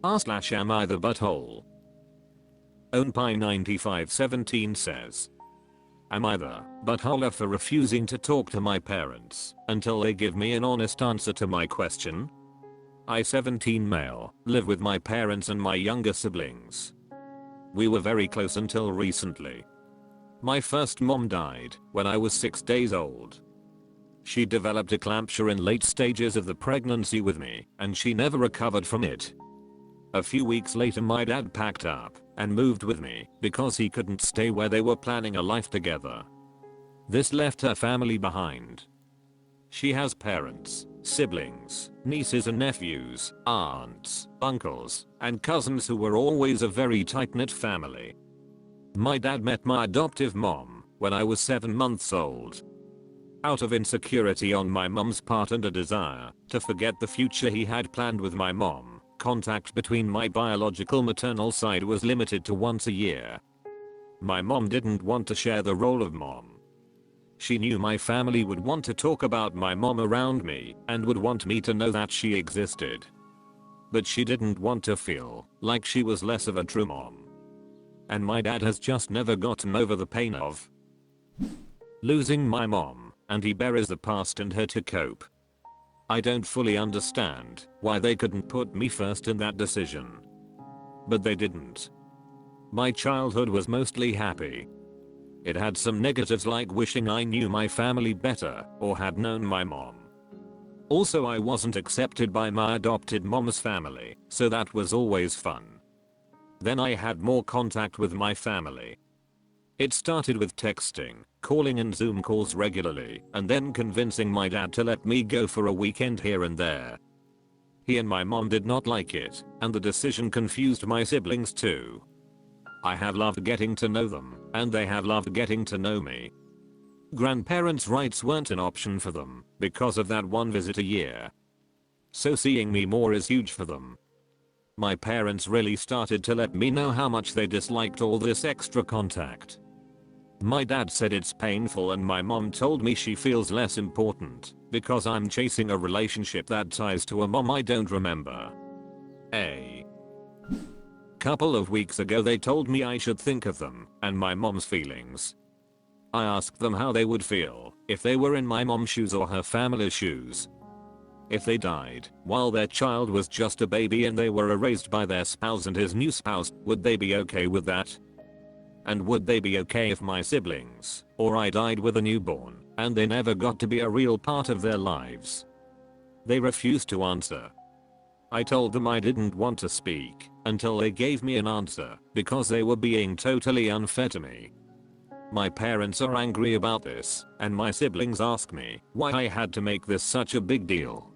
Am I the butthole? OwnPie9517 says, am I the butthole for refusing to talk to my parents until they give me an honest answer to my question? I 17 male, live with my parents and my younger siblings. We were very close until recently. My first mom died when I was 6 days old. She developed eclampsia in late stages of the pregnancy with me, and she never recovered from it. A few weeks later my dad packed up and moved with me because he couldn't stay where they were planning a life together. This left her family behind. She has parents, siblings, nieces and nephews, aunts, uncles, and cousins who were always a very tight-knit family. My dad met my adoptive mom when I was 7 months old. Out of insecurity on my mom's part and a desire to forget the future he had planned with my mom, contact between my biological maternal side was limited to once a year. My mom didn't want to share the role of mom. She knew my family would want to talk about my mom around me and would want me to know that she existed. But she didn't want to feel like she was less of a true mom. And my dad has just never gotten over the pain of losing my mom, and he buries the past and her to cope. I don't fully understand why they couldn't put me first in that decision. But they didn't. My childhood was mostly happy. It had some negatives like wishing I knew my family better or had known my mom. Also, I wasn't accepted by my adopted mom's family, so that was always fun. Then I had more contact with my family. It started with texting, calling and Zoom calls regularly, and then convincing my dad to let me go for a weekend here and there. He and my mom did not like it, and the decision confused my siblings too. I have loved getting to know them, and they have loved getting to know me. Grandparents' rights weren't an option for them because of that one visit a year. So seeing me more is huge for them. My parents really started to let me know how much they disliked all this extra contact. My dad said it's painful, and my mom told me she feels less important because I'm chasing a relationship that ties to a mom I don't remember. A couple of weeks ago they told me I should think of them and my mom's feelings. I asked them how they would feel if they were in my mom's shoes or her family's shoes. If they died while their child was just a baby and they were erased by their spouse and his new spouse, would they be okay with that? And would they be okay if my siblings or I died with a newborn and they never got to be a real part of their lives? They refused to answer. I told them I didn't want to speak until they gave me an answer because they were being totally unfair to me. My parents are angry about this, and my siblings ask me why I had to make this such a big deal.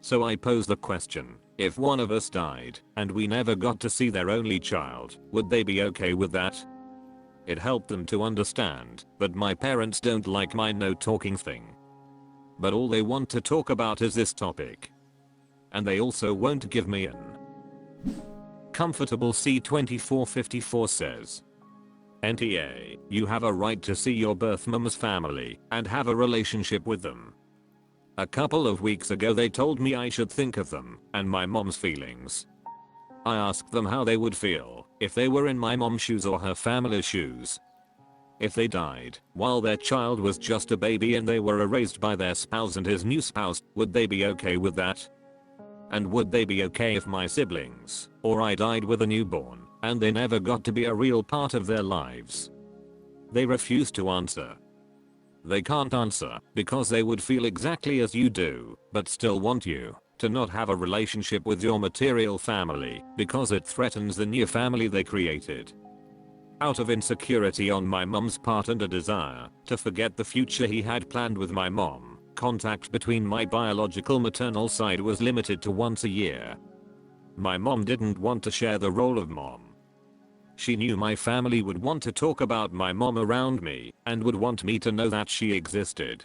So I pose the question, if one of us died and we never got to see their only child, would they be okay with that? It helped them to understand that my parents don't like my no talking thing. But all they want to talk about is this topic. And they also won't give me an comfortable C2454 says, NTA, you have a right to see your birth mom's family and have a relationship with them. A couple of weeks ago they told me I should think of them and my mom's feelings. I asked them how they would feel if they were in my mom's shoes or her family's shoes. If they died while their child was just a baby and they were erased by their spouse and his new spouse, would they be okay with that? And would they be okay if my siblings or I died with a newborn and they never got to be a real part of their lives? They refuse to answer. They can't answer because they would feel exactly as you do, but still want you to not have a relationship with your material family because it threatens the new family they created. Out of insecurity on my mom's part and a desire to forget the future he had planned with my mom, contact between my biological maternal side was limited to once a year. My mom didn't want to share the role of mom. She knew my family would want to talk about my mom around me and would want me to know that she existed.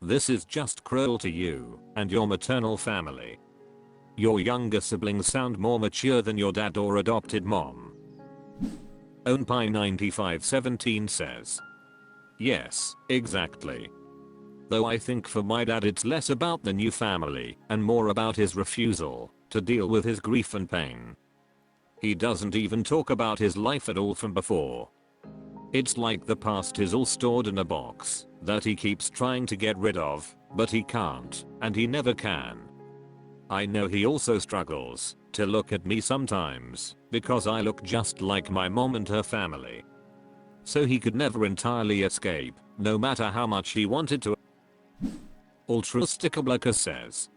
This is just cruel to you and your maternal family. Your younger siblings sound more mature than your dad or adopted mom. OwnPie9517 says, yes, exactly. Though I think for my dad it's less about the new family and more about his refusal to deal with his grief and pain. He doesn't even talk about his life at all from before. It's like the past is all stored in a box that he keeps trying to get rid of, but he can't, and he never can. I know he also struggles to look at me sometimes because I look just like my mom and her family. So he could never entirely escape, no matter how much he wanted to. Ultrastickerblaka says,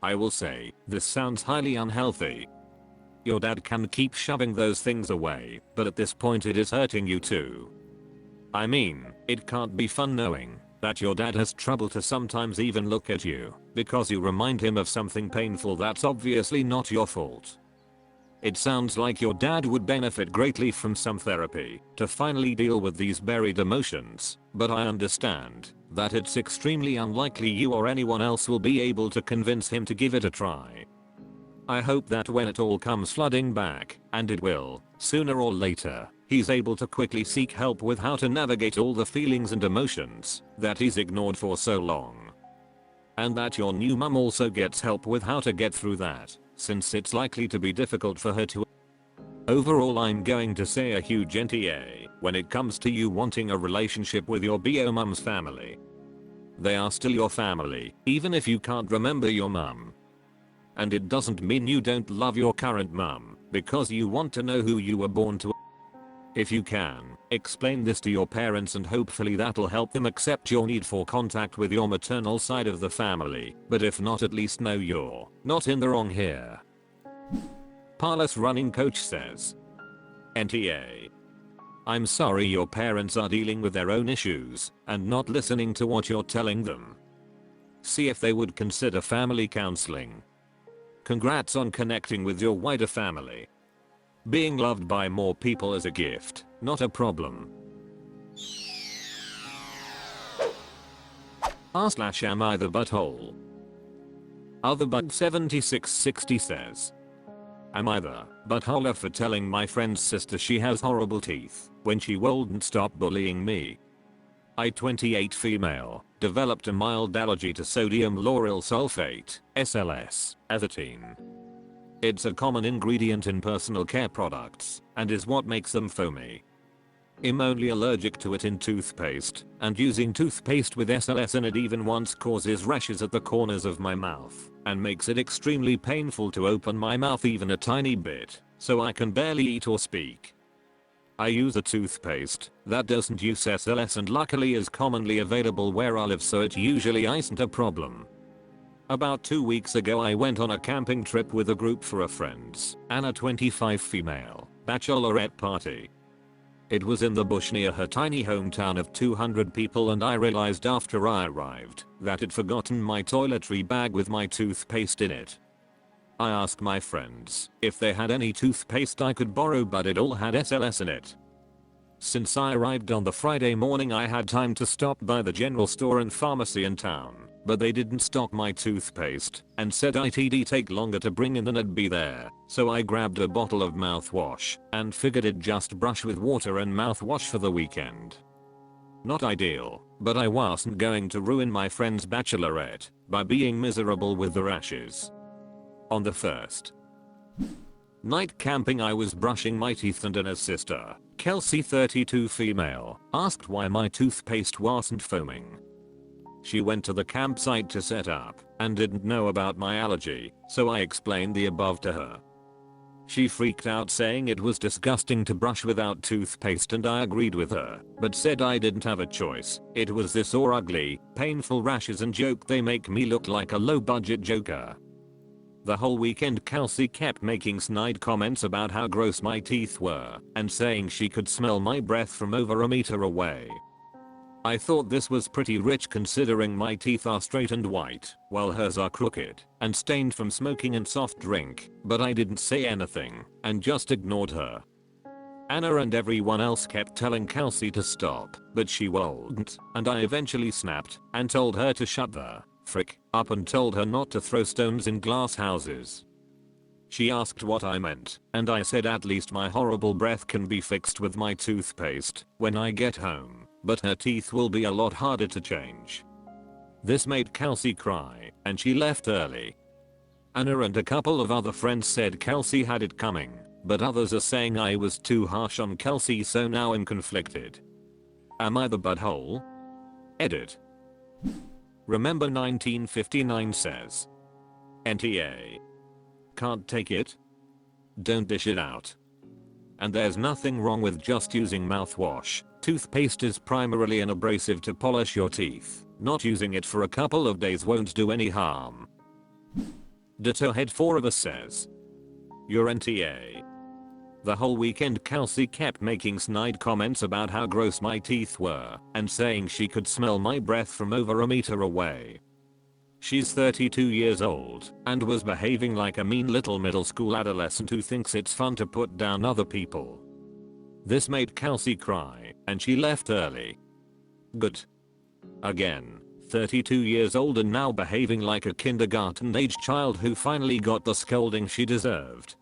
I will say, this sounds highly unhealthy. Your dad can keep shoving those things away, but at this point it is hurting you too. I mean, it can't be fun knowing that your dad has trouble to sometimes even look at you because you remind him of something painful that's obviously not your fault. It sounds like your dad would benefit greatly from some therapy to finally deal with these buried emotions, but I understand that it's extremely unlikely you or anyone else will be able to convince him to give it a try. I hope that when it all comes flooding back, and it will, sooner or later, he's able to quickly seek help with how to navigate all the feelings and emotions that he's ignored for so long. And that your new mum also gets help with how to get through that, since it's likely to be difficult for her to. Overall, I'm going to say a huge NTA when it comes to you wanting a relationship with your BO mum's family. They are still your family, even if you can't remember your mum. And it doesn't mean you don't love your current mum because you want to know who you were born to. If you can, explain this to your parents and hopefully that'll help them accept your need for contact with your maternal side of the family, but if not, at least know you're not in the wrong here. Parlous Running Coach says, NTA. I'm sorry your parents are dealing with their own issues and not listening to what you're telling them. See if they would consider family counseling. Congrats on connecting with your wider family. Being loved by more people is a gift, not a problem. /am I the butthole? Otherbug7660 says, am I the butthole for telling my friend's sister she has horrible teeth when she wouldn't stop bullying me? I, 28 female, developed a mild allergy to sodium lauryl sulfate, SLS, azetine. It's a common ingredient in personal care products and is what makes them foamy. I'm only allergic to it in toothpaste, and using toothpaste with SLS in it even once causes rashes at the corners of my mouth and makes it extremely painful to open my mouth even a tiny bit, so I can barely eat or speak. I use a toothpaste that doesn't use SLS and luckily is commonly available where I live, so it usually isn't a problem. About 2 weeks ago I went on a camping trip with a group for a friend's and a 25 female bachelorette party. It was in the bush near her tiny hometown of 200 people, and I realized after I arrived that I'd forgotten my toiletry bag with my toothpaste in it. I asked my friends if they had any toothpaste I could borrow, but it all had SLS in it. Since I arrived on the Friday morning, I had time to stop by the general store and pharmacy in town, but they didn't stock my toothpaste and said it'd take longer to bring in than it'd be there, so I grabbed a bottle of mouthwash and figured it'd just brush with water and mouthwash for the weekend. Not ideal, but I wasn't going to ruin my friend's bachelorette by being miserable with the rashes. On the first night camping, I was brushing my teeth and Anna's sister, Kelsey 32 female, asked why my toothpaste wasn't foaming. She went to the campsite to set up and didn't know about my allergy, so I explained the above to her. She freaked out, saying it was disgusting to brush without toothpaste, and I agreed with her, but said I didn't have a choice. It was this or ugly, painful rashes, and joked they make me look like a low-budget joker. The whole weekend Kelsey kept making snide comments about how gross my teeth were and saying she could smell my breath from over a meter away. I thought this was pretty rich considering my teeth are straight and white, while hers are crooked and stained from smoking and soft drink, but I didn't say anything and just ignored her. Anna and everyone else kept telling Kelsey to stop, but she wouldn't, and I eventually snapped and told her to shut the frick up and told her not to throw stones in glass houses. She asked what I meant, and I said at least my horrible breath can be fixed with my toothpaste when I get home, but her teeth will be a lot harder to change. This made Kelsey cry, and she left early. Anna and a couple of other friends said Kelsey had it coming, but others are saying I was too harsh on Kelsey, so now I'm conflicted. Am I the butthole? Edit. Remember 1959 says. NTA. Can't take it? Don't dish it out. And there's nothing wrong with just using mouthwash. Toothpaste is primarily an abrasive to polish your teeth. Not using it for a couple of days won't do any harm. Ditto Head 4 of us says. Your NTA. The whole weekend Kelsey kept making snide comments about how gross my teeth were and saying she could smell my breath from over a meter away. She's 32 years old and was behaving like a mean little middle school adolescent who thinks it's fun to put down other people. This made Kelsey cry and she left early. Good. Again, 32 years old and now behaving like a kindergarten age child who finally got the scolding she deserved.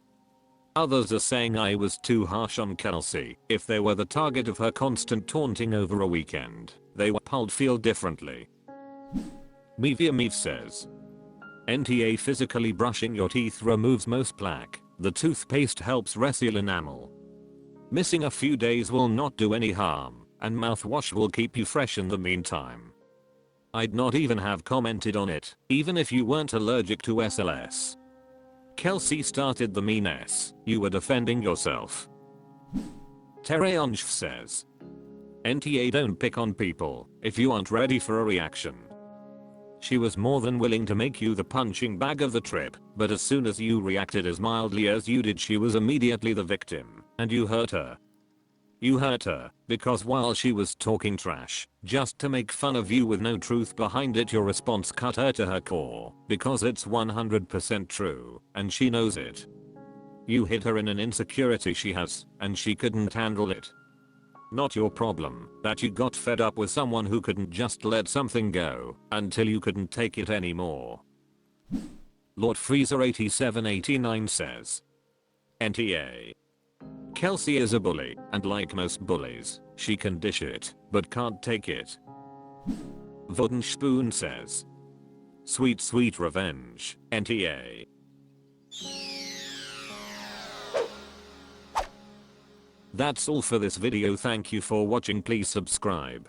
Others are saying I was too harsh on Kelsey. If they were the target of her constant taunting over a weekend, they would feel differently. AmItheAsshole says. NTA physically brushing your teeth removes most plaque. The toothpaste helps reseal enamel. Missing a few days will not do any harm, and mouthwash will keep you fresh in the meantime. I'd not even have commented on it, even if you weren't allergic to SLS. Kelsey started the meanness, you were defending yourself. Tereonj says. NTA don't pick on people if you aren't ready for a reaction. She was more than willing to make you the punching bag of the trip, but as soon as you reacted as mildly as you did she was immediately the victim, and you hurt her. You hurt her because while she was talking trash, just to make fun of you with no truth behind it, your response cut her to her core because it's 100% true and she knows it. You hit her in an insecurity she has and she couldn't handle it. Not your problem that you got fed up with someone who couldn't just let something go until you couldn't take it anymore. Lord Freezer 8789 says. NTA. Kelsey is a bully, and like most bullies, she can dish it, but can't take it. Wouldnt Spoon says. Sweet sweet revenge, NTA. That's all for this video, thank you for watching, please subscribe.